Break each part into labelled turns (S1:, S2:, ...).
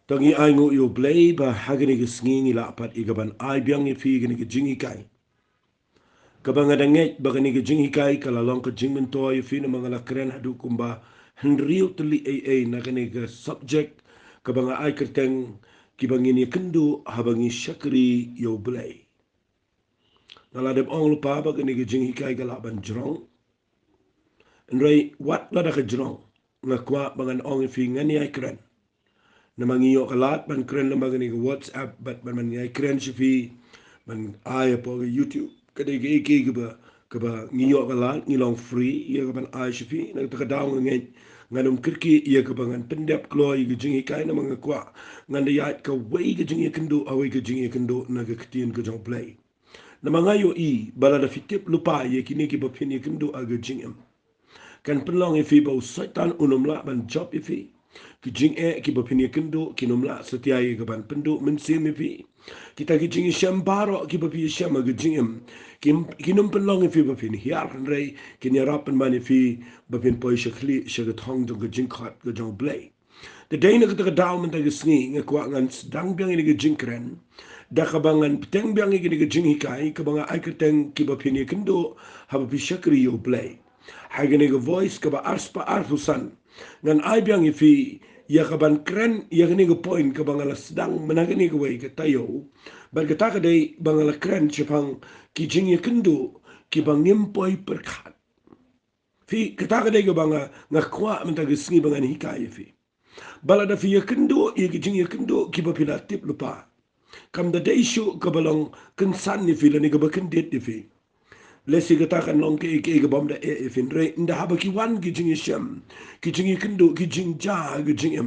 S1: Tangi ai ngu yo Blei ba hagani ke sngingi la pat igaban ai biang ni fi gani ke jingi kai. Kabang ada nget ba gani ke jingi kai kala long ke jingmen to yo fi na mangala keren hadu kumba henriu teli ai na gani ke subject kabang ai kerteng kibangi ni kendu habangi Shkari yo Blei. Nala dem ong lupa ba gani ke jingi kai kala ban jrong. Nrai wat la da ke jrong ngakwa bangan ong fi ngani ai keren. Namangi yo kalat ban keren lembaga ni WhatsApp bat ban ngai keren sifi ban ai po YouTube kadai ke ba ngiyo kalat ngilong free ya ban ai sifi na ta daw ngai nganum kirki ya ka bangan pendep klo yi jingi kai na manga kwa nganda ya ka wei ga jingi kendo awai ga jingi kendo na ga kitien ga jong Blei namanga yo I bala da fitip lupa ye kini ki ba pini kendo aga jingem kan penlong ifi ba usaitan unumla ban job ifi ki jing ki bapini kendo ki nomla setiai ke ban pendo mensim ifi kita ki jing syam baro ki bapi syam ga jingem ki nom penlong ifi bapini hiar rei ki ni rapen man ifi bapin poi shakli shaga thong jong ga jing khat ga jong Blei de dane ke ta daw men ta gesni ngakwa ngan dang biang ni ga jing kren da kabangan peteng biang ni ga jing hikai kabanga ai keteng ki bapini kendo ha bapi Shkari yo Blei hagene ga voice ka ba arspa arfusan ngan ai biang ifi ya kaban kren ya gani ga point ka bangala sedang menagani ga wei ka tayo bar ka ta dei bangala kren chepang ki jing ya kendo ki bangim poi Pyrkhat fi ka ta dei ga banga ngakwa menta ga sngi bangan hikai fi bala da fi ya kendo ya ki jing ya kendo ki ba pila tip lupa kam da dei shu ka balong kensan ni fi la ni ga ba kendet ni fi lesi katakan long ke bom da fin re nda haba ki wan ki jing sham ki jing kendo ki jing ja ki jing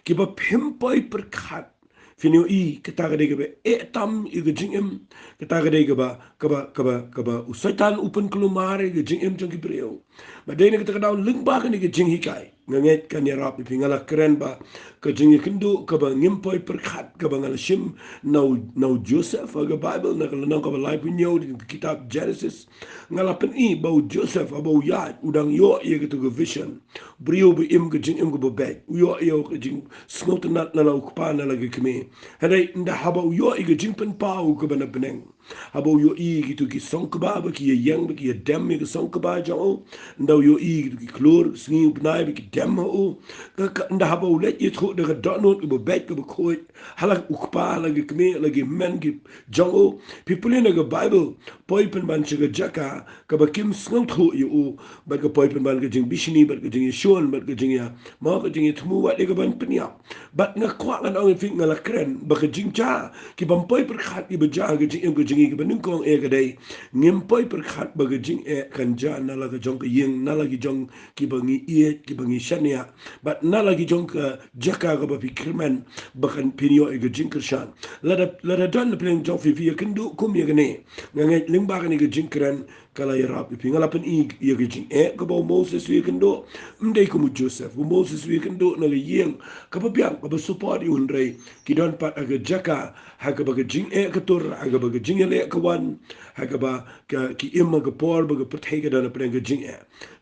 S1: ki ba pimpoi Pyrkhat finio I kata de be tam I ki jing kata de ka ba usaitan upen kelumare ki jing jong ki breo ba de ne kata daw ling ba ki jing hikai nganget kan ya rap pi ngala keren ba ka jing kendo ka ba ngimpoi Pyrkhat ka ba ngala shim now Joseph aga Bible na kala ka ba life nyo di kitab Genesis ngalapen I bau Joseph abau ya udang yo ye gitu ke vision brio be im ke jing im ke be yo ke jing snot na lau kpa na lagi keme hadai nda habau yo ke jing pen pau ke bana beneng habau yo I gitu ki song ke ba ki yang be ki dem ke song ke ba jo nda yo I gitu ki klor sngi upnai be ki dem o nda habau let ye tro de donot ke be ke be khoi halak ukpa lagi keme lagi men ki jo people in the Bible poi pen ban chiga jaka ka ba kim sngang thu yu ba ka poi pen ban ka jing bishni ba ka jing shon ba ka jing ya ma ka jing thmu wa de ka ban penya ba nga kwa ngan ong fi ngala kren ba ka jing cha ki ban poi Pyrkhat I ba ja ka jing ka jing ka ban kong e ka dai ngim poi Pyrkhat ba ka jing kan ja na la ka jong ka yeng na la ki jong ki ba ngi ki ba ngi shania ba na la ki jong ka jaka ka ba fi kirman ba kan pinyo e ka jing ka shan la da dan pen jong fi fi kendu kum ye ne ngangai limba ni ke jingkran kala ya rap pi ngala pen I ye ke jing ka ba Moses wi kendo mdei ko Joseph Moses wi kendo na le yeng ka ba biang ka ba support I unrei ki don pat aga jaka ha ka ba ke jing ka tur aga ba ke jing le ka wan ha ka ba ki imma ka por ba ka protege dan pen ke jing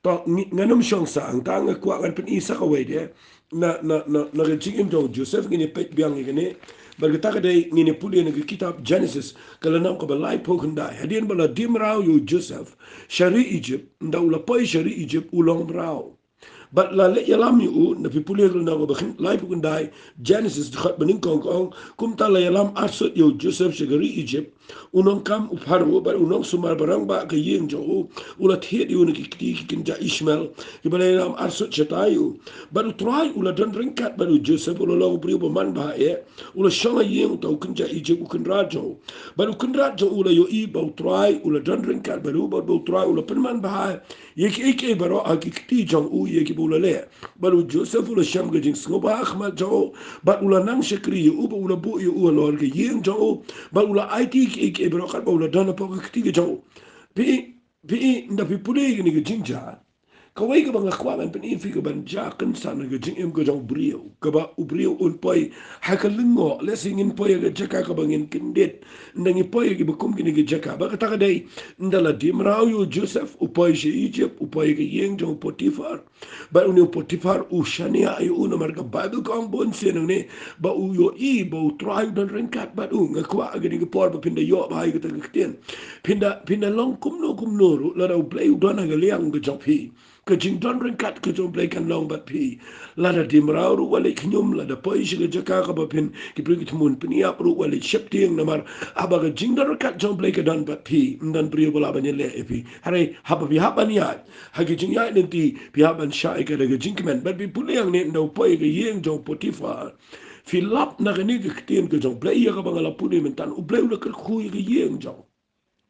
S1: to nganum shong sa ang ta nga kwa kan pen I sa ka we de na ke jing im Joseph ni pet biang ni berkata dai ngini puli ngi kitab Genesis kala nam ko balai pokun dai hadien bala dimrau yu Joseph shari Egypt ndaula poi shari Egypt ulong rau but la le yalam yu na pipuli na ko bakhin lai pokun dai Genesis khat baning kong kong kum ta la yalam arsot yu Joseph shari Egypt unong kam upharu bar unong sumar barang ba ka yeng jo ula thet yu ngi ki kinja Ishmael ki bala yalam arsot chatayu baru try ula dan ringkat baru Joseph ula lo brio man ba ula shanga yeng tau kinja Egypt ukin rajo baru kin rajo ula yo I bau try ula dan ringkat baru bau try ula penman ba ye ki eke baro aki kiti jong u ye ki bula le baru Joseph ula sham ga jing sngoba akhma jo ba ula nang Shkari u ba ula bu yu ula lor ga yeng jo ba ula IT ki eke baro kat ba ula dan pa kiti ga jo pi nda pi pule ni ga Jingjia Kawai ka bang akwangan panifi ka ban jakan sana ka jing em ka jang brio ka ba ubrio un poi hakalingo lesingin poi ka jaka ka bangin kindet nangi poi ka bakum kini ka jaka ba kata ka dai ndala dimrao yu Joseph upoi she Egypt upoi ka yeng jang Potifar ba uni Potifar u shania ayu una marka Bible ka ang bon senang ne ba u yo I ba u try dan rengkat ba u ngakwa ka ni ka por ba pinda yo ba hai ka tagaktien pinda long kumno ru la da Blei u dona ka liang ka jang pi ke jing don ringkat ke jom play kan long bat pi lada dimrau ru wale knyum lada poi shi ke jaka ka bapin ki pri ki mun piniap ru wale shep tieng namar aba ke jing don ringkat jom play ka don bat pi ndan pri bola banye le epi hare haba pi haba ni ai ha ki jing ya nenti pi haba shai ka de jing men bat pi puliang ne no poi ke yeng jom Potifar filap na ke ni ke tien ke jom play ya ka bangala puni mentan u play u le ke khu ke yeng jom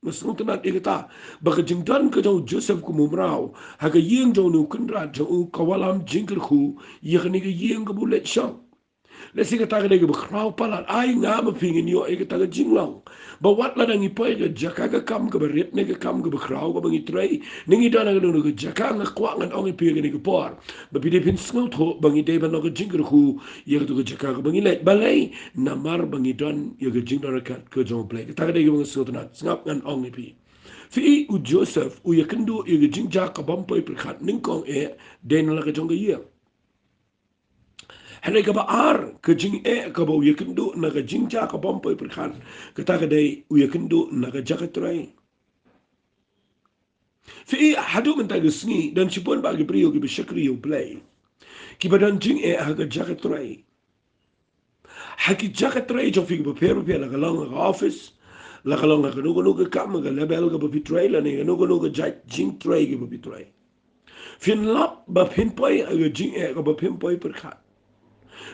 S1: Masung tenat ikata baka jingdan ka jong Joseph ku mumrao haga yeng jong nu kunra jong kawalam jingkel khu yakni ka yeng ka bulet shang lesi ka taga de ka bakrao palat ai nga ma pingin yo e ka taga jinglang ba wat la dangi pai ka jaka ka kam ka baret ne ka kam ka bakrao ka bangi trai ningi dana ka nu ka jaka nga kwa ngan ongi pi ka ni ka por ba pide pin sngal tho bangi de ban ka jingkel khu yak tu ka jaka ka bangi let balai namar bangi don ya ka jingdan ka jong play ka taga de ka bangi sngal tenat ngap ngan ongi pi fi u Joseph u yakindu i ga Jingjia ka bampai Pyrkhat ningkong e den la ka jong ye hene ka ba ar ka jing e ka ba u yakindu na ka Jingjia ka bampai Pyrkhat ka ta ka dai u yakindu na ka jakatrai fi hadu men ta ga sngi dan sipon ba ga brio ki Shkari u Blei ki ba dan jing e ha ka jakatrai haki jakatrai jo fi ba pero pe la ka long ka office la ka long ka no ka kam ka label ka ba pitrai la ne no ka jing trai ki ba pitrai Fin lap ba pinpoy aga jing e ga ba pinpoy Pyrkhat.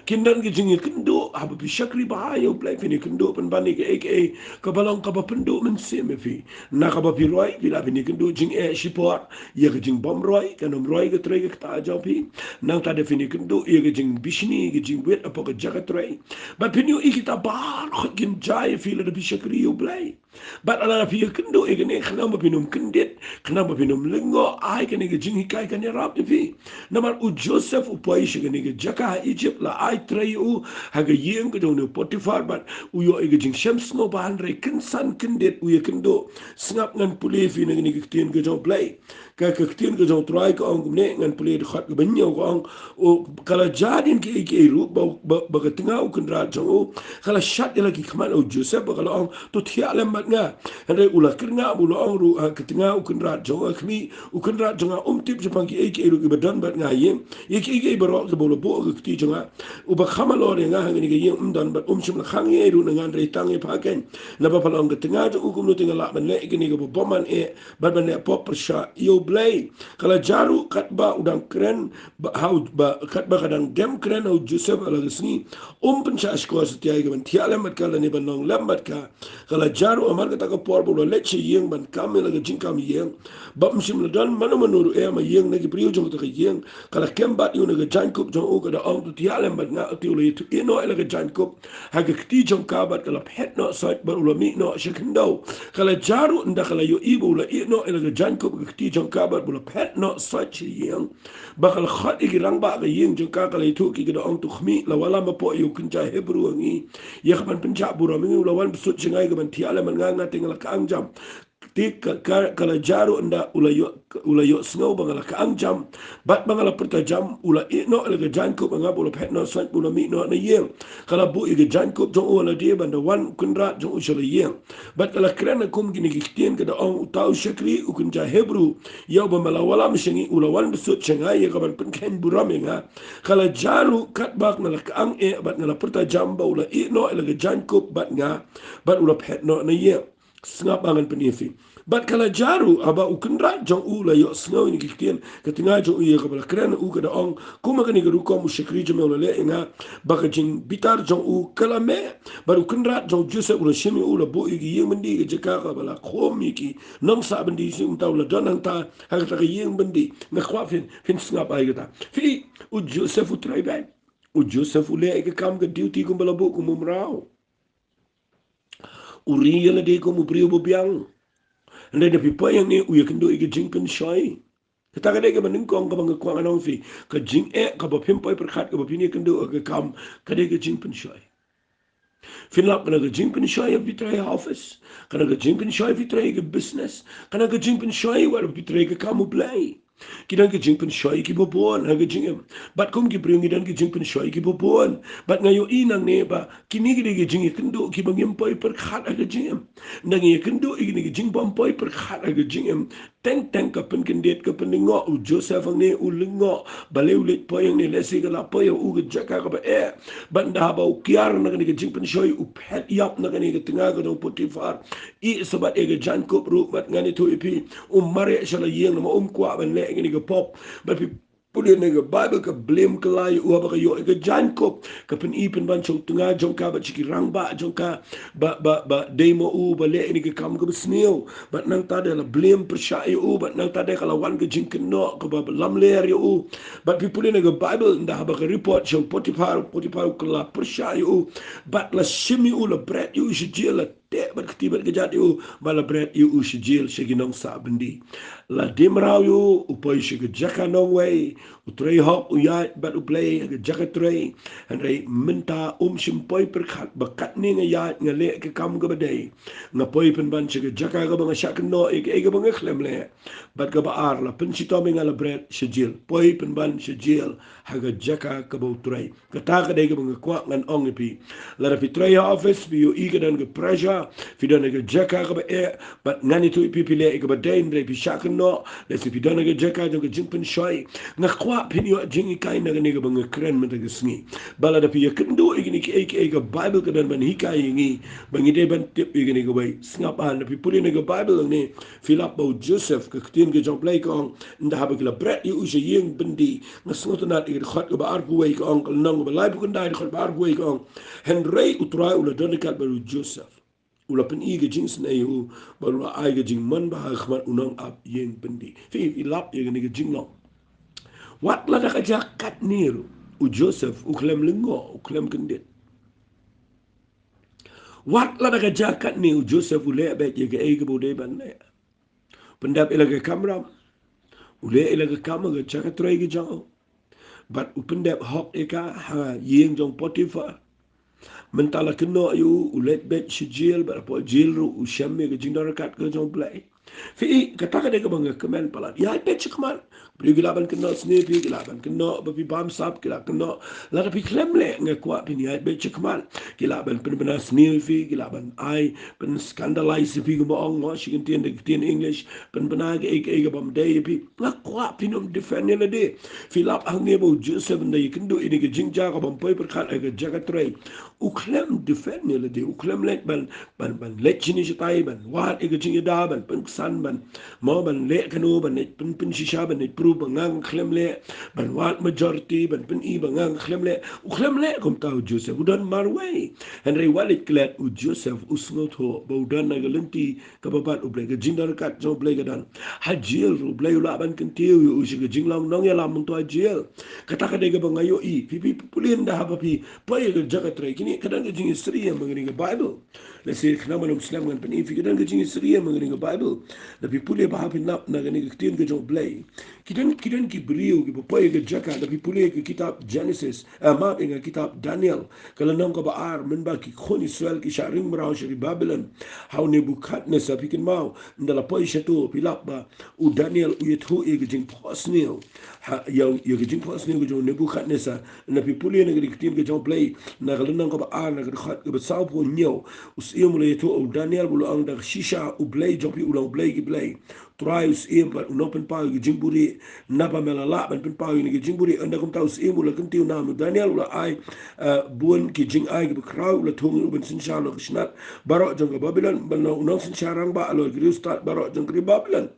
S1: Kindan ki jing kendo haba pi Shkari ba ayo Blei fini kendo pan bani ke aka ka balong ka ba pendo men se me fi na ka ba pi roi vi la fini kendo jing e shipor ya ga jing bom roi ka nom roi ga tre ga ta ja pi nang ta de fini kendo ya ga jing bishni ga jing wet apo ga jaga tre ba pinyo ikita ba kin jai fi la de pi Shkari yo Blei But ala fi kendo e gane khana ba pinum kendet khana ba pinum lengo ai kane ge jing hikai kane rap de fi namar u Joseph u pai shi gane ge jaka Egypt la ai trei u ha ge yeng ge don Potifar but u yo e ge jing shems no ba andre kinsan kendet u ye kendo snap ngan pule fi ne ge tien ge jo Blei ka tien ge jo trai ko ong ne ngan pule de khat ge benyo ko ong o kala jadin ke ru ba ge tinga u kun ra jo kala shat de la ki khman u Joseph ba kala ong to thia lem nga hande ula kirnga bulo ongru ketinga ukunra jonga khmi ukunra jonga tip japang ki eke ru ki badan bat nga yem eke baro ke bolo bo ke ti jonga uba khamalo re nga hangi ke yem dan bat shim la khang ye ru nga re tang e phaken la ba palong ketinga jo ukum no tinga la ban le ke ni ke boman e bat ban le pop sha yo Blei kala jaru kat ba udang kren ba hau ba kat ba kadang dem kren au Joseph ala gesni pen sha skor setia ke ban tiale mat kala ni ban nong lambat ka kala jaru amar kata ka por bolo leche yeng ban kamela ga jinkam yeng bam shim la dan manu manuru e ma yeng na ki priyo jong ta yeng kala kembat yu na ga jankup jong o ga ong tu tialem bat nga ti ule tu ino ela ga jankup ha ga kti jong ka bat kala pet no sait bar ula mi no shikndo kala jaru nda kala yo ibu ula ino ela ga jankup ga kti jong ka bat bula pet no sait yeng ba kala khat igi rang ba ga yeng jong ka kala tu ki ga ong tu khmi la wala ma po yu kunja hebru ngi ye khaban punjab bura mi ula wan sut jingai ga ban tialem nga tinggal ka angjam ti kala jaru anda ulayo snow bangala ka angjam bat bangala perta jam ula no ala ga janko banga bula pet no sant bula mi no na yeng kala bu i ga janko jong ula dia banda wan kunra jong usala yeng bat kala krena kum gini gitien kada ong tau Shkari ukun ja hebru yaw ba mala wala mshingi ula wan besut chengai ya kaban pen ken buramenga kala jaru kat bak na ka ang e bat ngala perta jam ba ula no ala ga janko bat nga bat ula pet no na yeng sengap bangan penifi bat kala jaru aba ukenra jong u la yo snow ni kitien ketinga jong u ye kabala kren u kada ong kuma kani garu ko mu Shkari jome le inga baka jing bitar jong u kala me bar ukenra jong Joseph u la shimi u la bo igi yeng bendi ge jaka kabala khomi ki nong sa bendi si taw la donang ta ha ta yeng bendi na khwa fin sengap ai gata fi u Joseph u trai bai u Joseph u le ge kam ga duty kum bala bo kum mrao uri yala de ko mu brio bo biang nda de pipa yang ni u yakendo ige jingpen shai Kita kadai ke menengkong ke bangga kuang anong fi ke jing ke ba pimpoi Pyrkhat ke ba pini kendu ke kam kadai ke jing pensyai. Finlap kana ke jing pensyai vitrai office, kana ke jing pensyai vitrai ke business, kana ke jing pensyai war vitrai ke kamu Blei. Kidan ke jing pensyai ki bobon ha ke jing bat kum ki bring kidan ke jing pensyai ki bobon bat ngayo inang ne ba kini ke jing kendu ki bangim poi Pyrkhat ha ke jing nang ye kendu ke jing bom poi Pyrkhat ha ke jing teng ka pen kendet ka pen ngo u Joseph ne u lingo bale u lit poi ne lesi ka la poi u ke jaka ka ba bat nda ba u kiar na ke jing pensyai u pet yap na ke tengah ka dong Potifar I sobat e ke jan ko ru bat ngani tu ipi mare shala yeng ma kwa ban le ngini ke pop but put in the Bible ka blame ka lai u ba ka yo ka jan ko ka pen I pen ban chong tunga jong ka ba chiki rang ba jong ka ba demo u ba le ni ka kam ka sneo but nang ta de la blame persha u but nang ta de ka la wan ka jing no ka ba lam le u but people in the Bible nda ba ka report chong Potifar ka la persha u but la shimi u la bread u shi jela te bat ketibat kejat u bala bread u shi jel shi ginong sa bendi la dimrau yu upoi shi ke jaka no way utrei hok uyat bat uplay ke jaka trei and rei minta shim poi Pyrkhat bakat ni ngayat ngale ke kam ke badai ngapoi pen ban shi ke jaka ke bang syak no e ke bang khlem le bat ke baar la pen si to ngala bread shijil poi pen ban shijil ha ke jaka ke bo trei kata ke dei ke bang kwa ngan ong pi la ra pi trei office bi u ke dan ke pressure fi dan ke jaka ke ba but ngani tu pi le ke ba dai ndre pi syak no le si pidana ke jaka jo ke jingpen shoi na kwa pinyo jingi kai na ne ke bang kren men ke sngi bala da pi kendo igini ke Bible ke dan ban hikai ngi bang ide ban tip igini ke bai snap an pi puli ne ke Bible ne Philip bo Joseph ke tin ke jong Blei kong nda ha ke la bread yu je yeng bendi na sngot na ke khot ke ba ar buai ke ong nang ba lai bu kan dai khot ba ar buai ke ong Henry utrai ula donikat baru Joseph ula pen I ke jing sna yu baru ai ke jing man ba khmat unang ap yeng bendi fi ilap ye ke jing no wat la da ka jakat niru u Joseph u klem lingo u klem kendet wat la da ka jakat ni u Joseph u le be ye ke e ke bude ban le pendap ila ke kamera u le ila ke kamera ke jakat trei ke jang bat u pendap hok e ka ha yeng jong Potifar mentala keno yu u let bet shijil ba po jil ru u shamme ke jing kat ke jong Blei fi kata ka de ke bang kemen palat ya bet chikman bri gilaban keno sne pi gilaban keno ba pi bam sap gila keno la pi klemle nge kwa pi ni bet chikman gilaban pen bena sne fi gilaban ai pen scandalize fi go ong mo shi kin tien English pen bena ke bam day pi la kwa pi nom defend ne de fi lap hangne bo Joseph nda yikindo ini ke Jingjia ka bam poi Pyrkhat ke jagat trai u klem defend ne de u klem let ban let chini chitai ban wat e ke jingi da ban pen san ban mo ban le kanu ban pen shisha ban pru bangang klem le ban wat majority ban pen I bangang klem le u klem le kom tau Joseph u dan marway Henry walit klet u Joseph u snot ho bo dan na galenti ka babat u Blei ke jing dar kat jo Blei ke dan hajil ru Blei u la ban kentiu u shi ke jing long nong ya lam to hajil kata ka de ke bangayo I pi pulin da ha pi pa ye ke jagat re kini kadang ke jing istri yang mengini ke Bible let's say kenapa nam Islam kan pen I kadang ke jing istri yang mengini ke Bible tapi pulih bah pi nap na ke tin ke jo Blei kidan ki beriu ki pa ye ke jagat tapi pulih ke kitab Genesis maaf dengan kitab Daniel kalau nong ka baar men ba ki khon Israel ki sharing merau shari Babylon how Nebukadnezar pikin mau ndala pa shatu pilap ba u Daniel u yethu e ke jing posnil ha yo ke jing posnil ke jo Nebukadnezar na pi puli na ke tin ke jo Blei na kalau nong ka baar na ke khat ke sau po nyo us e mule yethu u Daniel bulu ang da shisha u Blei jo pi ulang Blei ki Blei tries e but un open pa ke jing buri napa mela la ban pen pa ni ke jing buri anda kom tau e mule kentiu na Daniel ula ai buan ki jing ai ki krau la thung u ben sin sha lo kishnat barok jong Babylon ban no sin sharang ba lo ki start barok jong Babylon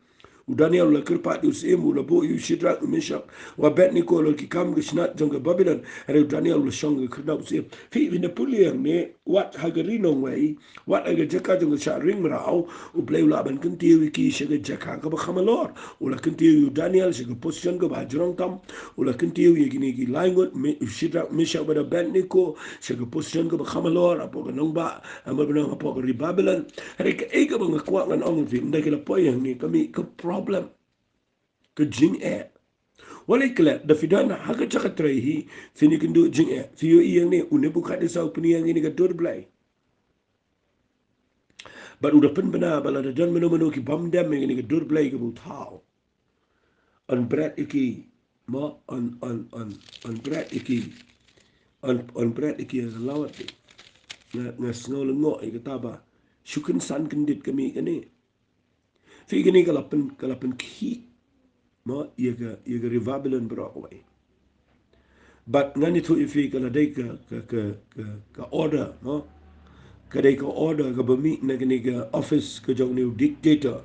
S1: u Daniel la kirpa di usimu la bo yu Shidrak Meshach wa Abednego lo ki kam kishnat jong Babylon and Daniel la shong ki kirna usim fi in the puliang ne what hagarino way what aga jaka jong sha ring rao u Blei la ban kentiu ki shega jaka ka ba khamalor u la kentiu Daniel shega position ka ba jrong tam u la kentiu ye gini ki langot Shidrak Meshach ba Abednego shega position ka ba khamalor apo ka nong ba amal ba apo ka Babylon rek e ka ba ngakwa ngan ong fi ndai ka la poyang ni kami ka problem ke Jingjia. Walai kala da fidana haka chaka trai fini kendo Jingjia. Fiyo iyang ni une buka de sau peniang ini ke Blei. But udah pen benar bala da dan meno ki bam dem ini ke Blei ke butau. On bread iki ma on bread iki on bread iki lawat di. Nga ngol ngo iki taba. Syukin san kendit kami kini. Fi gini kalapen ki ma ia ke revabelan berawai. But ngani tu ifi kala dai ka order ma kadai ka order ka bami na gini ka office ka jong ni dictator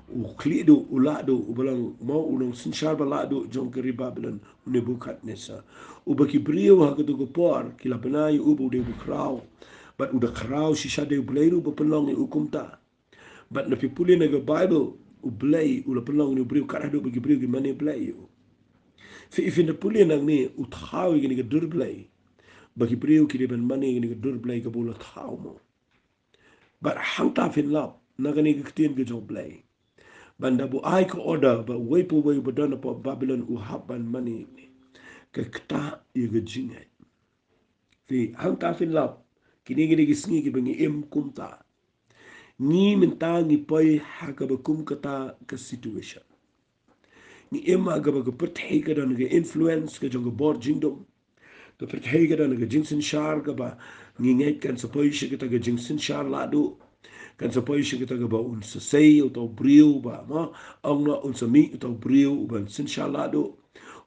S1: u klidu uladu ubalang mau unang sinshar baladu jong ka revabelan ne bukat nesa u baki brio ha ka tu ko por kila benai u bu de bu krau but udah krau sisa de bleiru bepelong ni hukum ta. But na pipuli na ga Bible u Blei u la pelong ni brio kada do bagi brio gi mane Blei u. Fi ifin na puli nang ni u thau gi ni ga dur Blei. Bagi brio ki de ban mane gi ni ga dur Blei ka bula thau mo. But hang ta fin lap na ga ni ga ktien ga jo Blei. Banda bu ai ko order ba wei pu wei ba dona po Babylon u hab ban mane ni. Ka kta i ga jingai. Fi hang ta fin lap kini gi ni gi sngi gi bangi im kumta. Ni minta ni poi haka bakum kata ke situation. Ni emma ga ba perthei ka dan ga influence ka jong board jingdom. Ka perthei ka dan ga jingsin shar ka ba ni ngai kan sapoi shi ka ga jingsin shar ladu. Kan sapoi shi ka ga ba un sa sei utau brio ba ma ang na un sa mi utau brio ban sin shar ladu.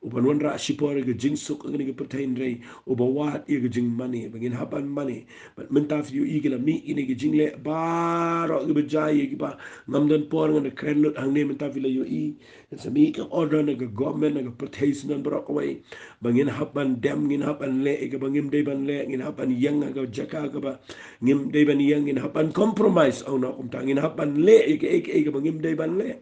S1: Uban wan ra shipore ga jing suk ngani ga pertain rei uba wat i ga jing mani bangin hapan mani but mentaf yu i ga mi ini ga jing le baro ga bajai ga ba ngamdan por ngana kren lut hang ne mentaf la yu i sa mi ka order na ga government na ga pertain nan bro away bangin hapan dem ngin hapan le ga bangim dei ban le ngin hapan yang ga jaka ga ba ngim dei ban yang ngin hapan compromise au na kum tangin hapan le ga bangim dei ban le.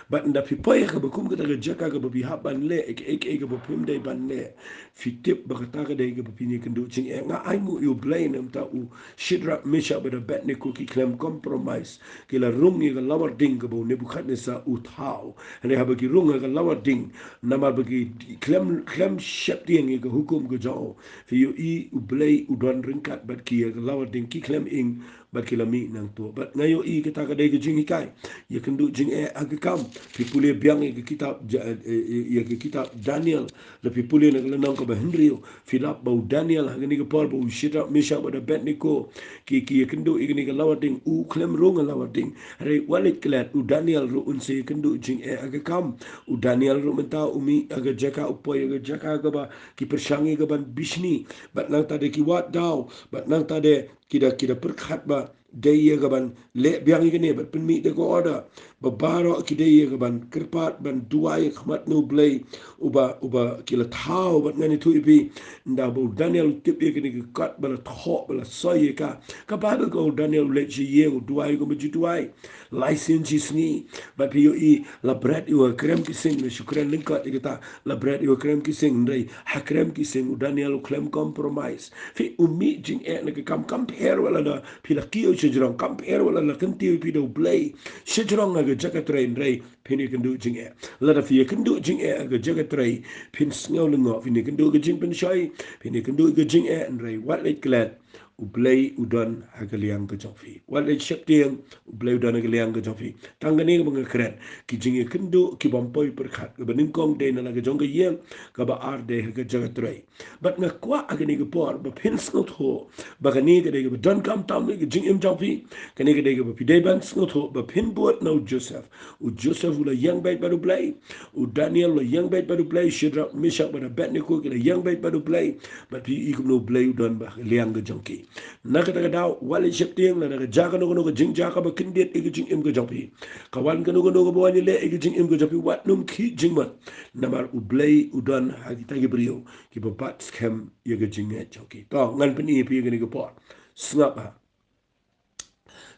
S1: But nda pipoy ka bakum ka taga jaka ka babi haban le ek ka bapim dai ban le fitip bakata ka dai ka bapini kendo ching nga ai mu you blame nam ta u shidra misha ba da bet ne ko ki klem compromise ki la rung ni ka lawar ding ka bo ne bukhat ne sa u thao ne ha ba ki rung ka lawar ding na ma ba ki klem shep ding ka hukum ka jao fi you I u blay u don ringkat bat ki ka lawar ding ki klem ing bat ki la mi nang to but ngayo I kita ka dai ka jing hikai ya kendo jing agakam pipule biang ke kitab ya ke kitab Daniel le pipule na lenong ke Henry filap bau Daniel ngani ke por bau shira misha pada Abednego ki kendo igni ke lawading u klem rong lawading re walit klat u Daniel ru unse kendo jing agakam u Daniel ru menta umi aga jaka upoy aga jaka ga ba ki pershangi ga ban bishni bat nang tade ki wat daw bat nang tade kida Pyrkhat ba daya ga ban le biang igni bat penmi de ko order babaro kidei ga ban kirpat ban duai khmat no Blei uba kila thao bat ngani tu ipi nda bo Daniel tip ye kini kat bala tho bala soye ka Bible go Daniel le chi ye duai go mji duai license ni but pi I la bread you krem ki sing ne shukran linka igata la bread you krem ki sing ndai ha krem ki sing Daniel klem compromise fi umi jing ne kam compare wala da pi la kio chijrong compare wala la kanti pi do Blei chijrong ga jaga train rei pini kan du jing la da fi kan du jing ga jaga trai pin sngaw lengo pini kan du ga jing pen shai pini kan du ga jing rei wat let glad u Blei u don hagaliang ga jofi wat let shep tiang u Blei u don hagaliang ga jofi tangani ga kren ki jing kan du ki bompoi Pyrkhat ga banin kong de na ga jong ga yeng ga ba ar de ga jaga trai but nga kwa agani ga por ba pin sngot ho ba ga ni ga de ga don kam tam ga jing im jofi kani ga de ga ba pidai ban sngot ho ba pin buat no Joseph u Joseph la yang bait baru Blei u Daniel la yang bait baru Blei Shadrach Meshach pada Abednego la yang bait baru Blei but pi ikum no Blei don ba liang ga jongki na ka daga daw wali shep tieng la daga jaga no jing jaga ba kindiet ig jing im ga jongpi kawan ka no ba wani le ig jing im ga jongpi wat num ki jing man namar u Blei u don ha ki tagi brio ki ba bat scam ye ga jing et jongki to ngan peni pi ga ni ga por snap ha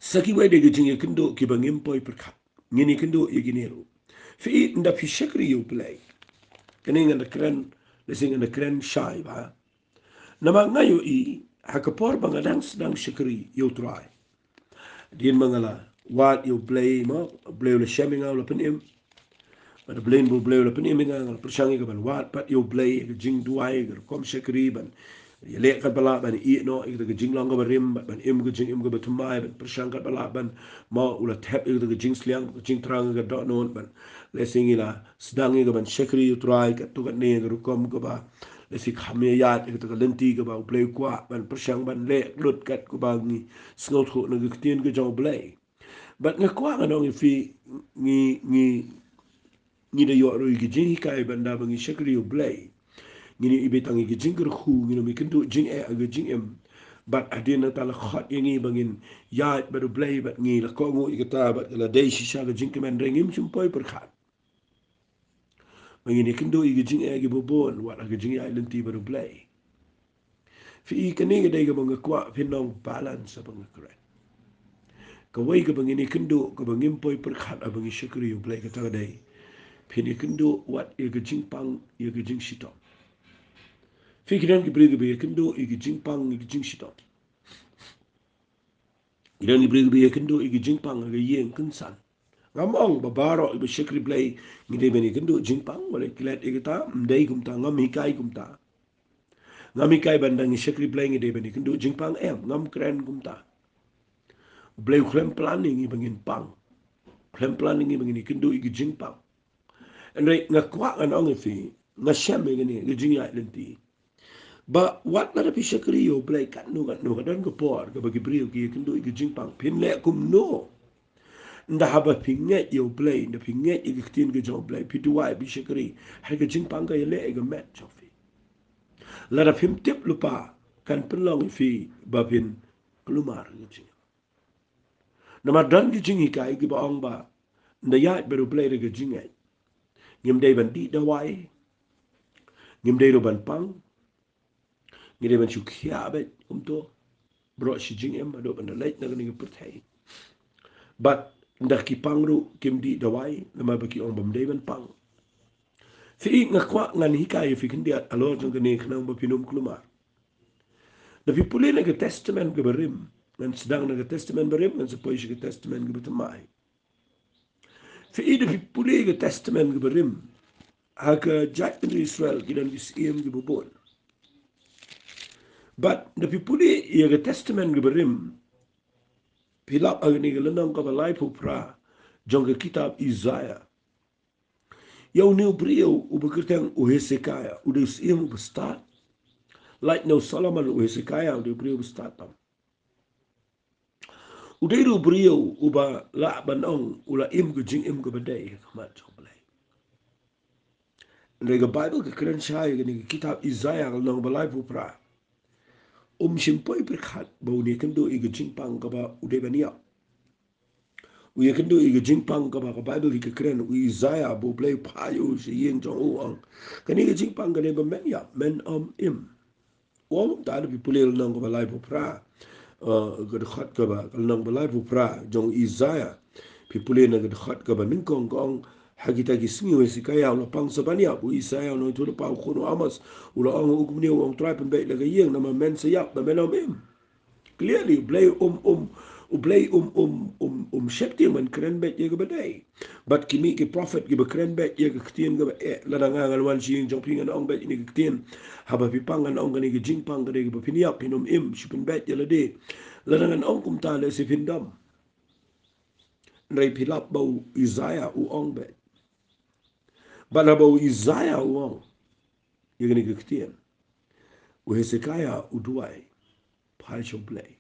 S1: saki we de ga jing ye kendo ki ba ngimpoi Pyrkhat ngini kendo iginero fi nda fi Shkari you Blei kani nganda kren lesing nganda kren shai ba nama ngayo I hakapor bangadang sedang Shkari you try din mangala wat you Blei ma Blei le shaming out open him Ada Blei bo Blei la peni mengang persangi ka ban wat pat yo Blei ke jing duai ke kom Shkari ban ya le kat bala ban I no ke jing long ka barim ban im ke jing im ke batumai ban persang kat bala ban ma ula tap ke jing sliang ke jing trang ke dot non ban le singi la sedang ke ban Shkari utrai ke tu kat ne ke kom ke ba le si khamya yat ke ke lenti ke ba Blei kwa ban persang ban le lut kat ku ba ni sngot khu ne ke tien ke jong Blei but ngakwa nong fi ni da yo ro gi jing kai banda bangi Shkari u Blei ni ibe tangi gi jing ker khu ni mi kindu jing e ga jing em but adina tala khat yangi bangin ya ba du Blei but ni la ko ngo igata ba la dei shisha ga jing kemen rengim chum poi Pyrkhat bangi ni kindu gi jing e gi bobon wa ga jing ya lenti ba du Blei fi ka ni ga dei ga banga kwa pinong balance banga correct ka wai ga bangi ni kindu ga bangim poi Pyrkhat abangi Shkari u Blei ka ta dei Pini kendo wat ega jingpang ega jing shitong. Fikiran ki brege be kendo ega jingpang ega jing shitong. Iran ki brege be kendo ega jingpang ega yeng kensan. Ngamong babaro iba Shkari Blei ngide beni kendo jingpang wale kilat ega ta mdei kumta ngam hikai kumta. Ngam hikai bandang Shkari Blei ngide beni kendo jingpang ngam keren kumta. Blei klem planning ibangin pang. Klem planning ibangin kendo ega jingpang. Andai ngakwa an ong fi ngashem ngene Jingjia lenti. Ba wat na pi Shkari yo Blei kat no kadan ko por ka bagi brio ki kendo i jingpang pin le kum no. Nda haba pinget yo Blei nda pinget i kitin ke jo Blei pi duai bi Shkari ha ke jingpang ka le ga met jo fi. La da pim tip lupa kan penlong fi ba pin kelumar ngi. Nama dan ki jingi kai ki ba ong ba nda ya beru Blei ke jingai. Ngim dei ban di dawai ngim dei ro ban pang ngide ban chu khia bet to bro shi jing em ado ban leit na ni perthai but ndak ki pangru kim di dawai nama baki ong bam dei ban pang fi ngakwa ngan hikai fi kindia alo jong ne khnang ba pinum kluma da fi pulin ke testament ke berim ngan sedang na ke testament berim ngan sepoi shi ke testament ke betamai fi de fi pulin ke testament ke berim ha ke jak Israel kidan is em ke bobon. But the people in the testament giberim pilap agni gelenang ka balai pupra jong kitab Isaiah. Yau new brio ubekirtang u Hezekiah u dus im bestat. Like no Solomon u Hezekiah u brio bestat tam. U deru brio uba la banong ula im ke jing im ke bedai kamat jong balai. Nega Bible ke keren syai gani kitab Isaiah gelenang balai pupra. Shimpoi Pyrkhat bau ni kendo iga jingpang kaba ude bania. Uya kendo iga jingpang kaba ka Bible ika keren u Isaiah bo Blei payo si yeng jong uang. Kan iga jingpang kane ba men ya men im. Uang ta ada pipulil nang kaba lai po pra. Gadakhat kaba nang ba lai po pra jong Isaiah. Pipulil na gadakhat kaba ningkong kong hagita gismi wesi kaya ulah pang sabania bu Isaiah no itu pau kono amas ulah ang ugumni uang try pembek laga yeng nama men sayap na men im. Clearly, Blei Shepti man keren bet ye badai. But kimi ke prophet ke keren bet ye ke ktien ke ladanga ngalwan si jong pingan ong bet ni ke ktien haba pipangan ong ni ke jingpang ke ke piniap pinum im sipen bet ye lade. Ladangan ong kum ta le si pindam. Nrai pilap bau Isaiah u ong bet. Bala bau Isaiah u ong ye ni ke ktien. U Hezekiah u duai pai cho Blei.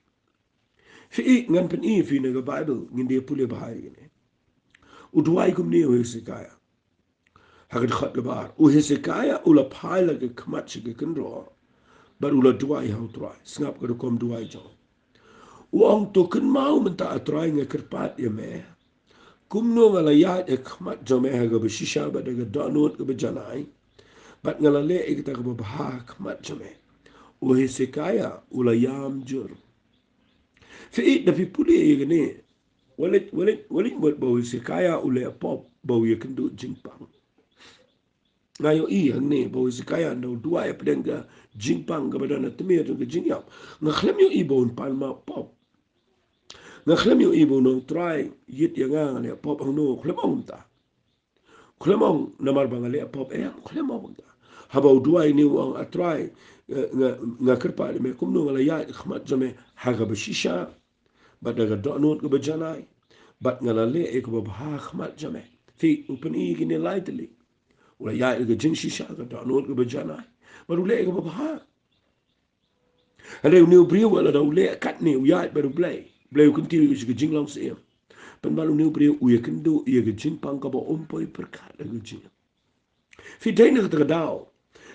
S1: Fi ngan pen fi na Bible ngin dia pule bahai ni. Uduai kum ni Hezekiah. Hagad khat gabar. Hezekiah ula pai la ke kmat ke kendro. Bar ula duai hau trai. Sngap ke kom duai jong. Uang to ken mau menta atrai nge kerpat ya me. Kum no ngala ya e kmat jong me haga beshisha ba daga donut ke bejanai. Bat ngala le e kita ke bahah kmat jong me. Hezekiah ula yam jur. Fi da fi pule ye ne. Walit buat bau Hezekiah ule pop bau ye kendo jingpang. Ngayo hang ni bau Hezekiah no dua ya pedang ke jingpang ke badan temir ke jingyap. Ngakhlem yo bau palma pop. Ngakhlem yo bau no try yit yang ngang ne pop hang no khlem ta. Kulemong namar bangale pop kulemong bangda. Habau dua ini wang atrai ngakerpa me kumno ngala ya khmat jame haga bashisha badaga donut ke bajanai bat ngala le ek babha khmat jame fi upani gini lightly wala ya ke jingshisha ga donut ke bajanai baru le ek babha ale new brio wala da le kat ni ya baru Blei kunti ke jinglang se pen balu new brio u ye kendo ye ke jingpang ka ba ompoi perkat le ke jing fi dai na ka dao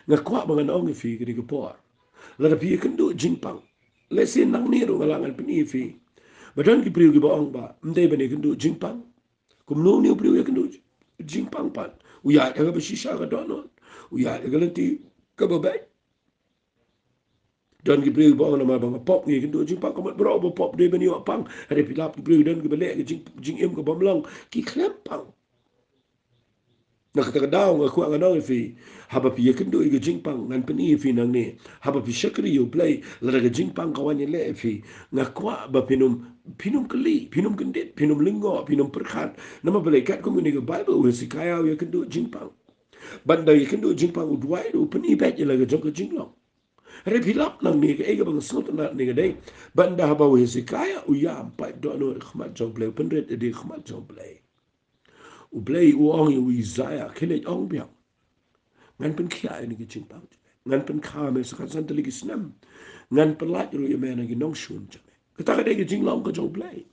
S1: nga kwa bangan ong fi ke ke por la da pi kendo jingpang le sin nang ni ro ngalangan peni fi badan ki brio ki ba ong ba mdai bane kendo jingpang kum no new brio ye kendo jingpang pan u ya ka ba shisha ka dono u ya ka lenti ka ba bai dan ki brio ba na ma bang pop ni kendo jingpang ka mat bro ba pop de bani pang ada pilap ki brio dan ki bele jing em ka bamlang ki klempang nak kata daw nga kuat nga fi haba pi kendo i jingpang ngan peni fi nang ni haba pi Shkari yo Blei la ga jingpang kawan ye le fi nga kuat ba pinum keli pinum kendit pinum lingo pinum Pyrkhat nama Blei kat ko ni Bible we si kaya ye kendo jingpang banda ye kendo jingpang u duai do peni bet ye la ga jong jinglong re pilap nang ni ga e ga bang sot na ni ga dei banda haba we si kaya u ya pa do no khmat jong Blei penret de khmat jong Blei u Blei u ong u Isaiah kele ong biang ngan pen kia ni ki jingpang ngan pen kha me sa san tali ki snam ngan pen lat ru ye me na ki nong shun jame ka ta ka de ki jinglong ka jong Blei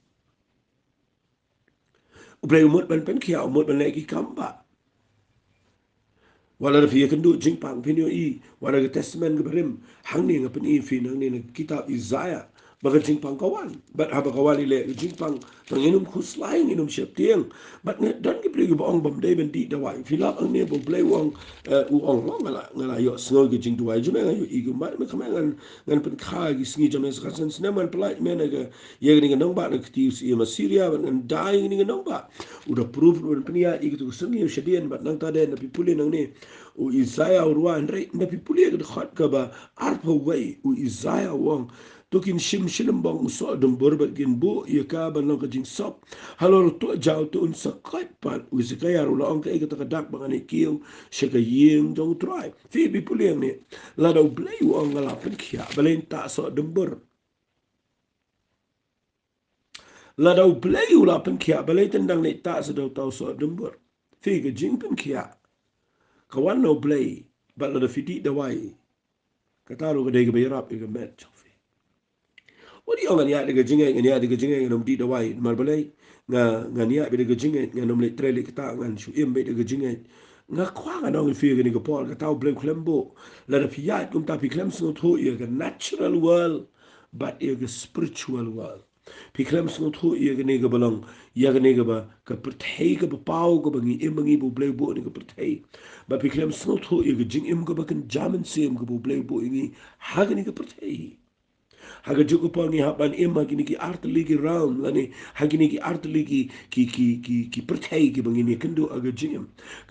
S1: u Blei umut pen kia umut pen le ki kamba wala fi kendo jingpang pinyo i wala ga testament ga berim hang ni ngapen i fi nang ni kitab Isaiah baga jingpang kawan bat haba kawali le jingpang tang inum khuslaing inum shep tiang bat dan ki plegu bong bom de ben di dawai filap ang ne bo play wong u ong long ngala yo sngo gi jing duai jume ngayo i gu mat me kama ngan pen kha gi sngi jame sa san sneman plai me na ga ye ga nong ba na kti si ma Syria ban dai ni nong ba udah proof ben penia i gitu sngi shedian bat nang ta de na pipuli nang ni u Isaiah urwa andre na pipuli ga khat ka ba arpa wai u Isaiah wong tokin shim bang so dum borbat gin bo ye ka ban long ka jing sop halor to jaw to un sakai pan u se kaya ro long ka ta dak bang ani kiu she ka yeng dong try fi bi puliang ni la do Blei wong ngala pen khia balen ta so dum bor la do Blei u la pen khia balen tendang ni ta so do tau so dum bor fi ga jing pen khia kawan no Blei ba la da fiti da wai ka ta ro ga de ga be rap ga met Wadi orang ni ada kejingan, ni ada kejingan yang nomdi dawai marbalai nga ni ada kejingan yang nomli treli kita ngan shu im be kejingan nga kwa nga nong fi ni ko pol ka tau blem klembo la da fiat kum ta fi klem so tho ye ga natural world but ye ga spiritual world fi klem so tho ye ga ni ga balong ya ga ni ga ba ka perthei ga ba pau ga ba ngi im ngi bu blem bo ni ga perthei ba fi klem so tho ye ga jing im ga ba kan jamen sem ga bu blem bo ngi ha ga ni ga perthei haga juku pangi hapan ima kini ki art ligi round lani hagini ki art ligi ki percaya ki bangini kendo aga jingem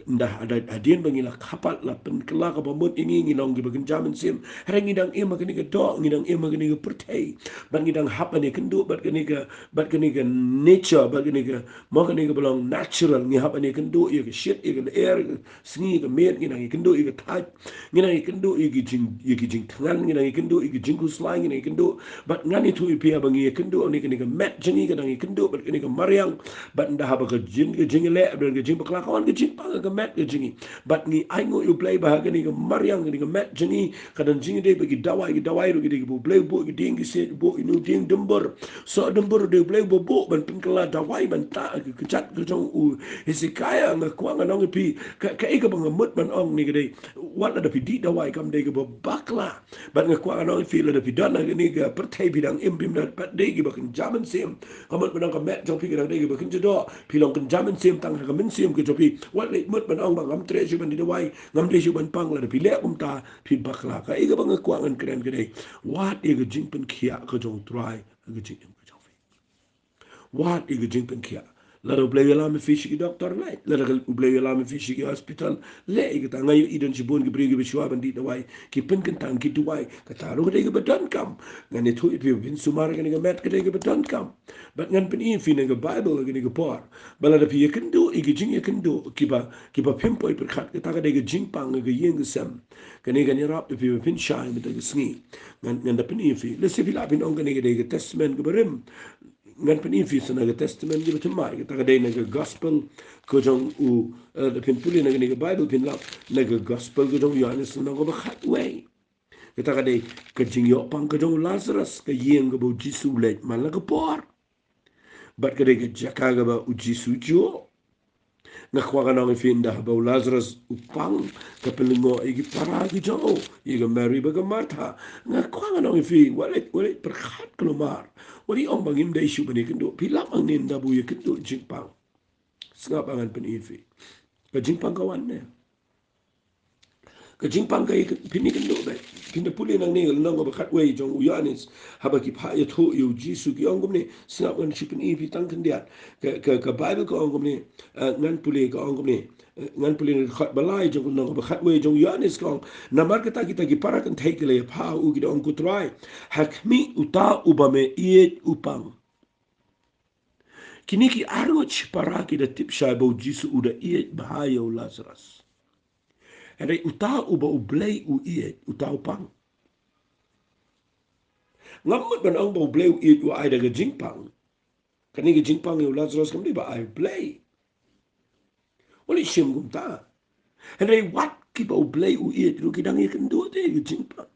S1: ndah ada adien bangi la kapat la pen kela ka pamut ingi nong ki bagin jaman sim harangi dang ima kini ka dog ngi dang ima kini ka percaya bangi dang hapan ni kendo bat kini ka nature bat kini ka mau kini ka belong natural ngi hapan ni kendo ia ka shit ia ka air sengi ka mer ngi dang kendo ia ka type ngi dang kendo ia ki jing tangan ngi dang kendo ia ki jing kuslai ngi dang kendo but ngani tu ipia bangi kendo ni kini ka met jengi ka dangi kendo but kini ka mariang but ndah ba ka jing ka jingi le dan ka jing ba kelakawan ka jing pa ka met ka jingi but ni aingo you play ba ka ni ka mariang ni ka met jengi ka dan jingi de bagi dawai ru ki bu play bu ki ding ki se bu inu ding dembur so dembur de play bu ban pin kala dawai ban ta ka chat ka jong u hesikaya nga kwa nga nong pi ka ka bang mut ban ong ni ka de wat da pi di dawai kam de ka bakla but nga kwa nga nong fi la da pi dan ni ka pertai bidang impim dan pat degi bakin jaman sim kamat benang ka met jong pi ka degi bakin jodo pilong kan jaman sim tang ka min sim ke jopi wat le mut benang bang am tre juban di dawai ngam le juban pang la pi le kum ta pi bakla ka iga bang kwa ngan kren gede wat iga jingpen kia ka jong try ka jing ka jong wat iga jingpen kia Lara Blei alam fisi ki doktor lai. Lara Blei alam fisi ki hospital lai. Kita ngayu idan si bon ki beri ki besua bandi tawai. Ki pen kentang ki tuai. Kata ru kadai ki badan kam. Ngan itu ipi bin sumar kan nga met kadai ki badan kam. But ngan pen ifi nga Bible lagi nga por. Bala da pi kendo iki jing kendo kiba pimpoi perkat kita kadai ki jing pang nga yeng sem. Kani kan yarap ipi pin shai mita ki sngi. Ngan da pen ifi. Lesi pila pin ong kani kadai ki testament ki berim. Ngan pen ifi sa naga testament di betul mai kita kadai naga gospel ko jong u da pin puli naga Bible pin lap naga gospel ko jong Yohanes naga bakhat way kita kadai ke jingyo pang ko jong Lazarus ke yeng ko jisu lek man la ko por bat kadai ke jaka ga ba jisu jo na kwa ga nang fin da ba Lazarus upang ke pelingo igi para gi jo iga Mary ba ga Martha na kwa ga nang fi walet perkhat kelumar wali ong bangim da isu bani kendo pilam ang nin da bu ye kendo jingpang sengap angan pen ifi ke jingpang kawan ne ke jingpang kai pini kendo be pinda puli nang ne nang ba khat wei jong uyanis haba ki pha ye tho yu jisu ki ong ne sengap ngan shi pen ifi tang kendiat ke bible ko ong ne ngan puli ko ong ne ngan puli ne khat balai jong nang ba khat wei jong uyanis ko namar kita kita ki para kan thai ke le pha u ki ong kutrai hakmi uta ubame iet upang kini ki argoch para ki da tip shai bo jisu uda iet bahaya u Lazarus. Ere uta uba u Blei u iet uta upang. Ngamut ban ang bo Blei u iet u ai daga jingpang. Kani ki jingpang u Lazarus kamdi ba ai Blei. Wali shim gum ta. Ere wat ki ba u Blei u iet ru ki dangi kendo te ki jingpang.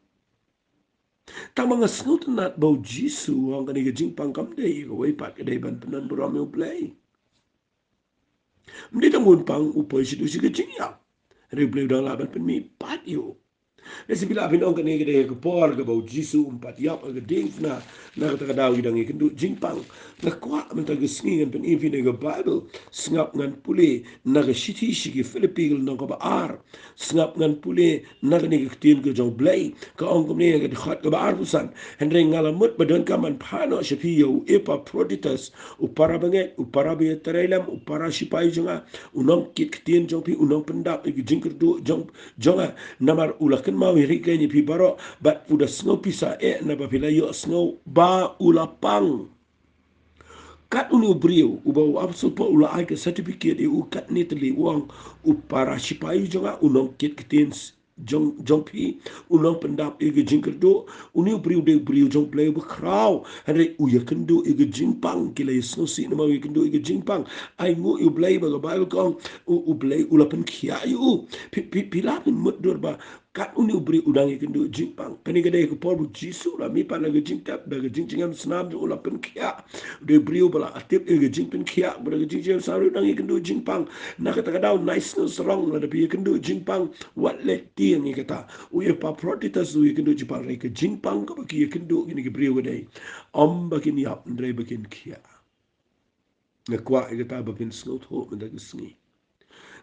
S1: Ta mga snut nat bo jisu ang kani ki jingpang kamde i ko wei pat kadai ban penan buram u Blei. Mdi tamun pang upoi sidu si ke Jingjia. Ri Blei dang laban pen mi pat yo. Nasi bila pin ong kani ke por ke bau jisu umpat yap ke ding na kata kadau idang ke du jingpang na kwa menta ke sngi ngan pen ifi ke Bible sngap ngan pule na ke shiti shiki Filipil nang ko ba ar sngap ngan pule na ke ni ke tin ke jong Blei ke ong ko ne ke khat ke ba ar pusan hendre ngala mut badan kaman phano shafi yo epa proditus upara banget upara be terelam upara shipai jonga unong kit tin jong pi unong pendap ke jingker du jonga namar ulakan mau hirike ni pi baro bat udah snow pisa na ba pila yo snow ba ulapang kat uni brio ubau absol po ula ai ke certificate e u kat ni teli uang upara sipai jonga unong kit kitins jong pi unong pendap e ge jingker do uni brio de brio jong play bu kraw hande u ye kendo e ge jingpang kila snow si na mau ye kendo e ge jingpang ai ngu u play ba ba kong u play ulapan khia yu pila pin mut dor ba kat uni ubri udang ikan du jingpang kani kadai ke por bu jisu la mi pan lagi jingtap daga jingjingam senam du ula pen kia de brio bala atip e jingpen kia daga jingjingam saru dang ikan du jingpang na kata kadau nice no serong la de ikan du jingpang what let ti ni kata u ye pa protitas u ikan du jingpang ke jingpang ka baki ikan du ini ke brio kadai om bakin yap ndre bakin kia na kwa kata bakin snot ho mendaga sngi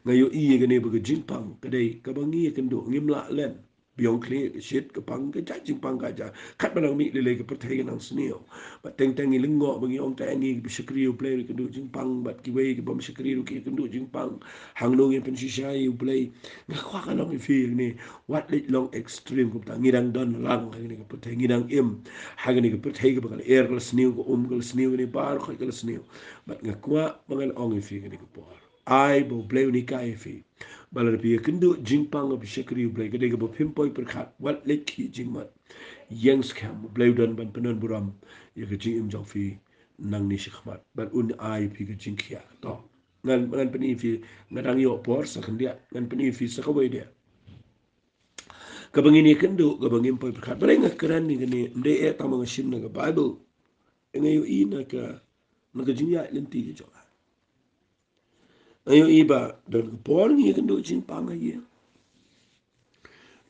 S1: ngayo iye gane baga jingpang kadai kabangi kendo ngimla len biong kle shit ke pang ke jing pang ga ja kat banang mi le ke pertai nang sneo bat teng teng lingo bangi ong ta ngi bi shkri u play ke do jingpang bat ki wei ke bom shkri ru ke do jingpang hang no ngi pen shi shai u play nga kwa ka nang fi ni what lit long extreme ku ta ngirang don lang ngi ke pertai ngirang im ha ngi ke pertai ke bakal air ke sneo ko ke sneo ni bar ko ke sneo bat nga kwa bangal ong fi ngi ke por ai bo Blei ni kai fi bala pi kendo jingpang of shakri Blei gade go pimpoi Pyrkhat wat leki jingmat yang scam Blei dan ban penan buram ye ke jing im jong fi nang ni shikmat ban un ai pi ke jingkhia to ngan peni fi ngadang yo por sa kendia ngan peni fi sa kawai dia kabangini kendo kabangim poi Pyrkhat bala ngakran ni gane mde e tamang shim na Bible ngayo ina ka jingya lenti ke jo ayo iba dan Paul ni kan do jin pang aye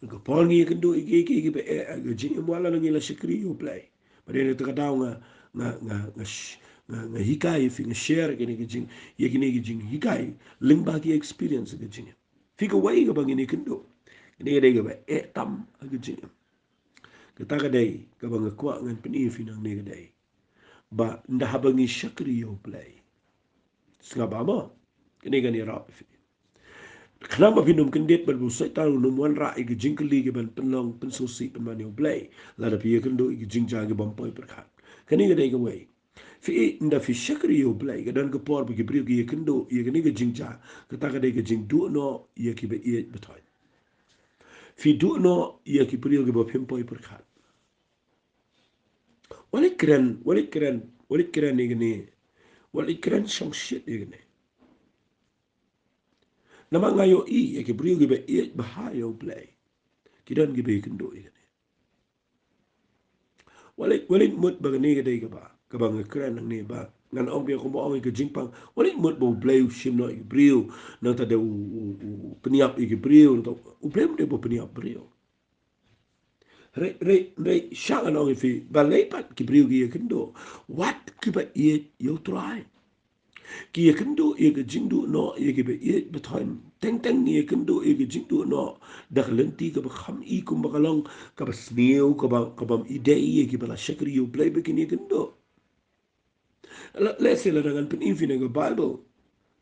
S1: ko Paul ni kan do ige be ga jin wala ngi la shikri you play bare ne ta daw nga hikai fi nga share ke ni jin ye ni jin hikai ling ba ki experience ga jin fi ko wai ga bang ni kan do ni ga ga be tam ga jin ka ta ga dai ga bang ko ngan pin fi nang ni ga dai ba nda habangi shikri you play Sengabama. Kini gani rap fi. Kenapa pinum kendet berbusai tahu numuan rak igi jingkeli ke ban penong pensusi penmani Blei. Lada piye kendo igi jingjia ke bampoi Pyrkhat. Kini gani gawai. Fi inda fi Shkari Blei ke dan ke por bagi beriu ke kendo ia kini ke jingjia kata kadai ke jing du no ia ki be ia betul. Fi du no ia ki beriu ke bampoi Pyrkhat. Walik keren ni gini. Walik keren song shit ni gini. Nama ngayo ia ki beriu ke be ia bahaya Blei. Kidan ke be kendo ia. Walik mut bagani ke dai ke ba. Kabang keren nang ni ba. Ngan ong biar kumo ong ke jingpang. Walik mut bo Blei usim no ke beriu. Nang tade peniap ke beriu. U Blei mo de bo peniap beriu. Rei syangan ong fi balai pat ki beriu ke kendo. What ki ba ia yo try. Ki kendo ia ke jingdu no ia ke be ia betain teng ia kendo ia ke jingdu no dak lenti ke kham I kum bakalong ka basneu ka bam ide ia ke bala Shkari yo Blei begini kendo. Let's say la dengan penifi nega Bible.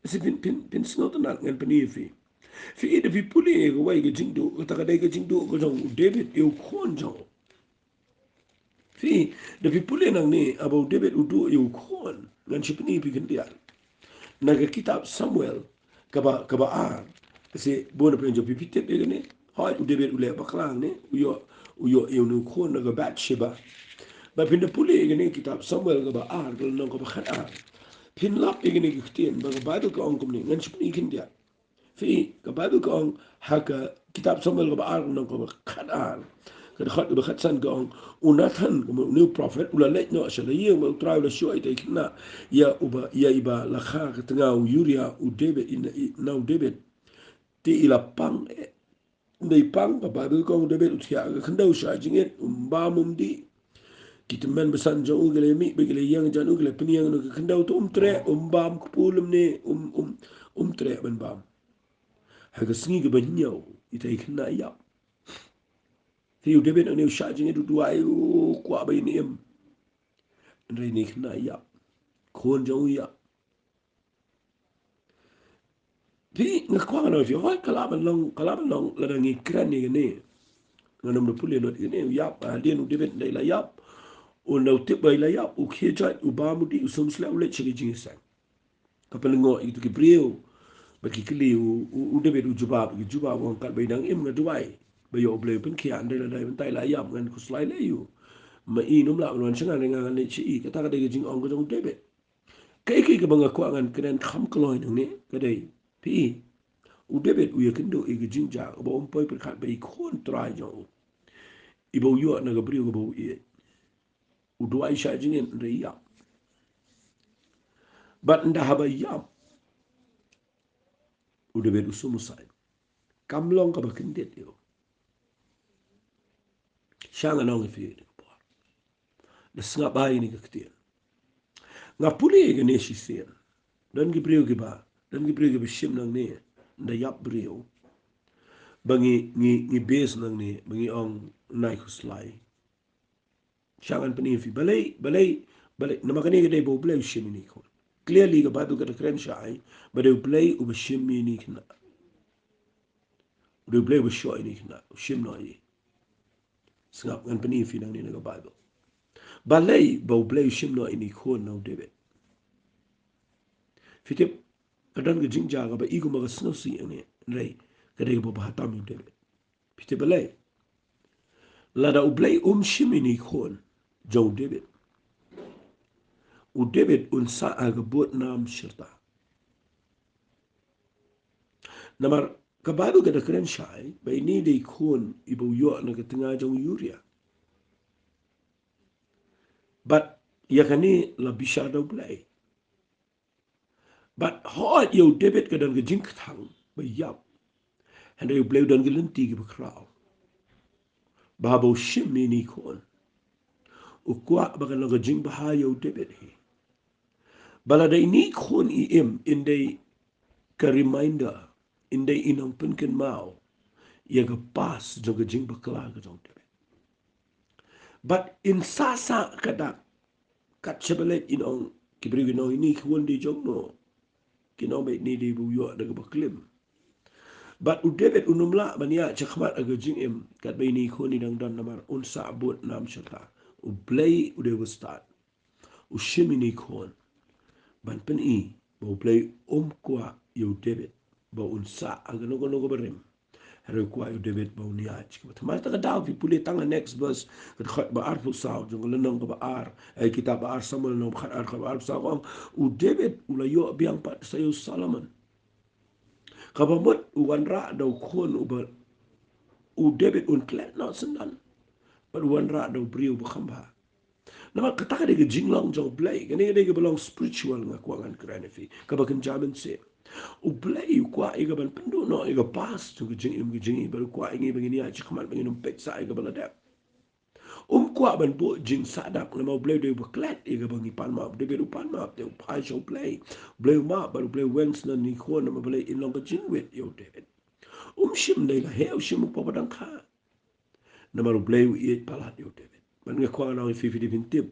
S1: Si pin snot na ngan penifi. Fi ide fi puli ke wai ke jingdu ka ta dai ke jingdu ko jong David eu kon jong. Fi de fi puli nang ni abo David udu eu kon ngan si penifi kendial. Naga kitab Samuel kaba ar kasi bona penjo pipitep ni hay u debet ule baklang ni uyo nu khon naga Bathsheba ba pinda puli ni kitab Samuel kaba ar kala nang kaba khat ar pin lap ni kitien ba Bible ka ong kumni ngan chipni kindia fi ka Bible ka ong haka kitab Samuel kaba ar nang kaba khat ar kada khat ba khat san ka ong unathan kuma new prophet ula let no asala ye ma try la show ite kina ya uba ya iba la kha ka tanga u Uria u David in now David ti ila pang nei pang ba Bible ka ong David utia ka khandau sha jinget ba mum di kita men besan jo ugele mi begele yang jan ugele peniang no ka khandau tu tre bam kupulum ne tre ban bam ha ka singi ka banyau ite kina ya Thì David ở nêu sai chính du ai qua bên em rồi này khna ya khôn giống ya thì ngak qua nó thì hỏi kala ban long là đang nghĩ kran này này nganam no puli no này ya à điên David đây là ya u no tip bay là ya u khia chai u ba mu di u sum sla u le chili jing sang kapal ngo itu ki brio bagi kili u David u juba wong kal bay dang em na duai bay yo Blei pen khian đây là đây bên tay là ya ngan ku slai le you ma inum la non sanga dengan ne chi kata ka de jing ong ko jong David kai ka banga ko ngan kren kham kloi nang ne ka dei pi u David u yakindo e jing ja ba om poi Pyrkhat ba kon trai jo I bo yo na ga bri go bo e u do ai sha jing en re ya but nda haba ya u David u sumu sai kam long ka ba kindet yo shanga nong fi da snga ba ni ka ktia nga puli ga ne shi sen dan gi brio gi ba dan gi brio gi bishim nang ne nda yap brio bangi ngi base nang ne bangi ong nai khuslai shangan pani fi balai namakani ga dai bo Blei shim ni ko clearly ga Bible ga kren shai but they Blei u bishim ni kna they Blei u shoy ni kna shim no yi snap ngan pani fi nang ne ga Bible balai bo Blei shim no ini ko no David fitip kadang ga jingja ga ba igu ma ga sno si ne rei ga dai bo ba tam David fitip balai lada u Blei shimini khon jo David u David un sa aga bot nam shirta namar ka Bible ga da kren shai ba ni dei khon ibo yo na ga tinga jo Uria but yakani la bishada Blei but hot yo David ga dan ga jing thang ba yap and you Blei dan ga lenti ga kraw ba bo shimini khon u kwa ba ga jing ba ha yo David hi bala dai ni khon I em in dei ka reminder in dei inong penken mau ya ga pas jo ga jing bakla ga jong David but in sasa kada kat chebelet inong kibri no ini khon di jong no kinombe ni di bu yo daga baklim. But u David unumla bania chakmat aga jingim kat bay ni khoni dang dan namar un sabut nam shata. U Blei u de start. U shimi ni khon. Ban pen I ba u Blei kwa yo David ba un sa aga no barim. Hero kwa yo David ba unia chikmat. Mas ta daw fi puli tanga next verse kat khat ba arfu saw jong lenong ba ar kitab ba ar samuel no khat ar ba ar saw u David u la yo biang pat sayo Solomon. Kabamot u wanra daw khon u David un klet no sendan. But wanra daw briu ba khamba. Nama kataka de jinglong jong Blei kani de belong spiritual nga kwangan krenefi kabakan jamin se u Blei kwa iga ban pendu no iga pas tu jing baru kwa ingi bangini ya chikman bangini peksa iga baladap kwa ban bo jing sadak nama Blei de baklet iga bangi palma de beru palma de pai show Blei ma baru Blei wens na ni khon nama Blei inong ka jingwet yo David shim de la heu shim papadang kha nama Blei u palat yo David man nga kwa na fi di tip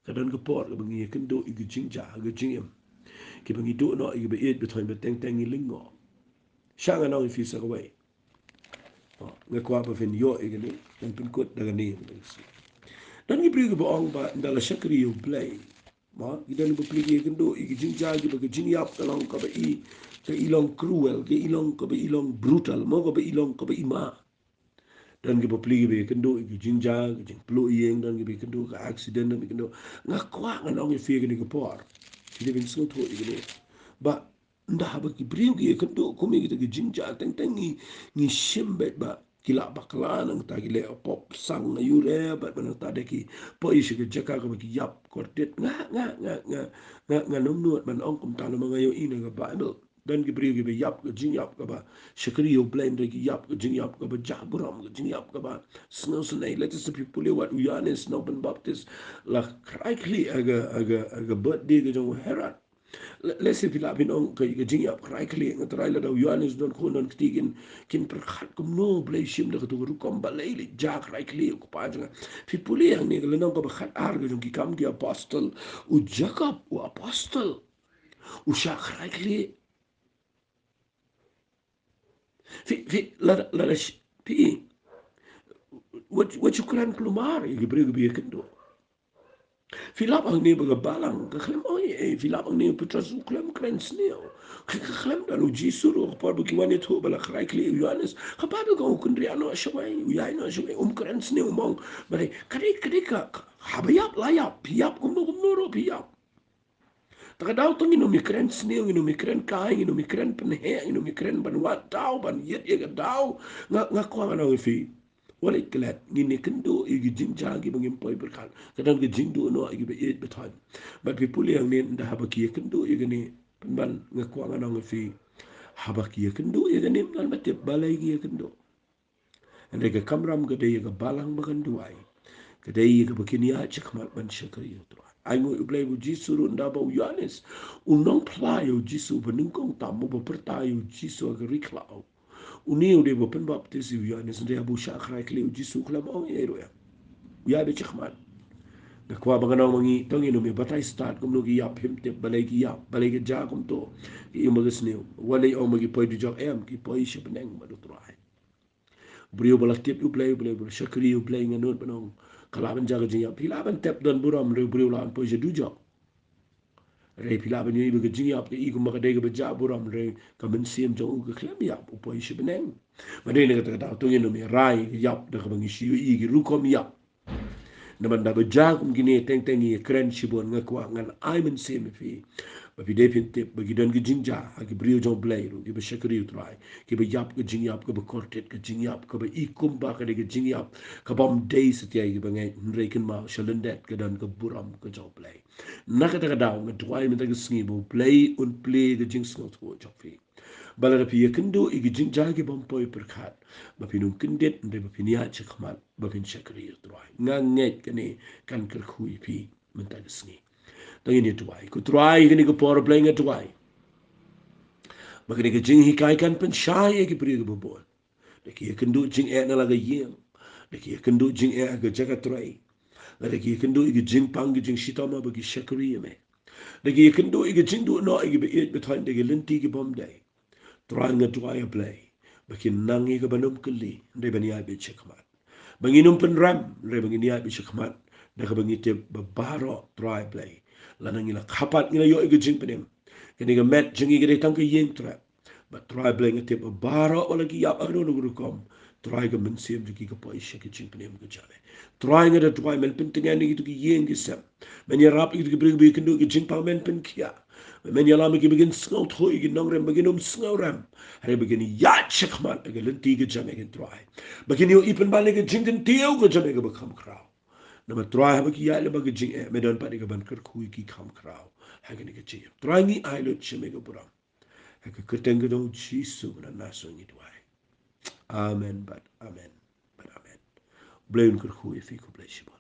S1: kadan ka por ka bangi kendo igi Jingjia ga jingem ki bangi do no igi be between be teng I lingo shanga na fi sa way nga kwa ba fin yo igi ni dan pin kot daga ni dan gi bri ba ong ba ndala Shkari yo Blei ma gidan ba pli gi kendo igi Jingjia gi ba jingyap ka long ka ba ka ilong cruel ka ilong ka ba ilong brutal mo ka ba ilong ka ba ima dan gi popli gi be kendo gi Jingjia gi jing plo yeng dan gi be kendo ka accident dan kendo nga kwa nga nong fi gi ni por fi bin so to gi ba nda ba ki brio gi kendo ko mi gi Jingjia teng ni shimbe ba kila bakla nang ta gi le pop sang na yure ba ban ta de ki po ishi gi jaka ko gi yap kortet nga nom nuot man ong kum ta no mga yo ina ga Bible dan gi brio gi be yap gi Jingyap ka ba Shkari yo blend gi yap gi Jingyap ka ba jaburam gi Jingyap ka ba snow snai let us people what uyanes no ben baptist la kraikli aga birthday gi jong herat let's say pila bin ong ka Jingyap kraikli ngatrai la da uyanes don ko non ktigin kin Pyrkhat kum no Blei shim da tu ru kom balai li ja kraikli ko pa janga people yang ni la nong ka ba khat ar gi jong ki kam gi apostle u Jacob u apostle u sha kraikli في لا في وشكرا بلومار يبرق بيكندو في لابang ni bagabalang kaklem oy في لابang ni putrasu klem kren sneo kaklem dalu jisuru par bukiwan itu bala kraikli Yohanes kapado ko kundri ano shawai uyai no shawai kren sneo mong bare kade ka habayap layap piap kumno ro piap Takadaw tong ino mikren sneo ino mikren kain ino mikren penhe ino mikren banwat daw ban yet ye daw nga ko nga fi wala iklat ngini kendo igi Jingjia gi bangim poy Pyrkhat kadang gi jingdo no igi be it betan but people yang ni nda haba ki kendo igi ni ban nga ko nga fi haba ki kendo igi ni ngal matip balay gi kendo ande ga kamram ga de ga balang bagan duai ga de ga bakini a chikmal ban Shkari yo ai ngui Blei bu jisu ru nda ba Yohanes unong plai o jisu benungkong tamu ba pertai o jisu aga riklau uni o de ba pen baptis Yohanes nda bu sha khrai kle o jisu klam ong e ro ya be chkhman na kwa ba ngana mangi tongi no me batai start kum no gi yap him te balai gi yap balai gi ja kum to i magas ne wale o magi poi du jok em ki poi she beneng ma do trai brio bala tip u Blei Shkari u Blei nganut benong kalaban jaga Jingyap pilaban tep dan buram le brio lan poi je du jok Re pilaban ni be Jingyap ke iku maka dega beja buram re kamen sim jong u klem yap u poi she beneng made ne kata to ngino me rai yap da ka bangi shi i gi rukom yap na banda beja kum gini teng i kren shibon ngakwa ngan ai men sim fi ba fi de pin tip bagi dan gi Jingjia agi brio jong Blei ru gi be Shkari u trai ki be yap gi Jingyap ke be kortet ke Jingyap ke be ikum ba ke de Jingyap ka bom day setia gi bangai nreiken ma shalendet ke dan ke buram ke jong Blei na kata ka daw ngatwai men tagi sngi bo Blei un play ge jing sngo to jong fi bala da fi kendo igi Jingjia gi bom poi Pyrkhat ba fi num kendet nde ba fi nia chikmat ba fin Shkari u trai nga nget kene kan ker khui fi men tagi sngi tangi ni tuai ku try gini ko por Blei nga tuai bagini ke jing hikai kan pen shai ke pri ke bobon de ki kendo jing e na laga yem de ki kendo jing e ga jaga trai de ki kendo igi jing pang gi jing shitama bagi Shkari me Dagi kendo ige jindu no ige be it between dagi linti ge bom day. Trying a dry Blei. Bakin nangi ke banum keli. Re bani ai be chekmat. Banginum pen ram. Re bangini ai be chekmat. Daka bangite babaro dry Blei. Lanang ila kapat ngila yo ige jing penim. Kini ge met jingi ge tang ke yeng trap. But dry Blei ngite babaro wala ki yap ado nuguru kom. Try ge mensim dagi ke poisha ke jing penim ke jale. Try ngada dry mel pentingan ni gitu ki yeng ge sem. Menyerap gitu ki beri kendo ke jing pamen pen kia. Men yala me begin snow toy gi nong rem begin snow ram. Hare begin ya chekmat begin lenti ge jame ge try. Begin yo ipen bale ge jingden teo ge jame ge bekam kraw. Nama try ha bagi ya le bagi jing me don pa ge ban ker kui ki kam kraw. Ha ge ge jing. Try ni ai lo cheme ge buram. Ha ge keteng ge dong jisu na naso ni dwai. Amen but amen. But amen. Blame ker kui fi ko bless you.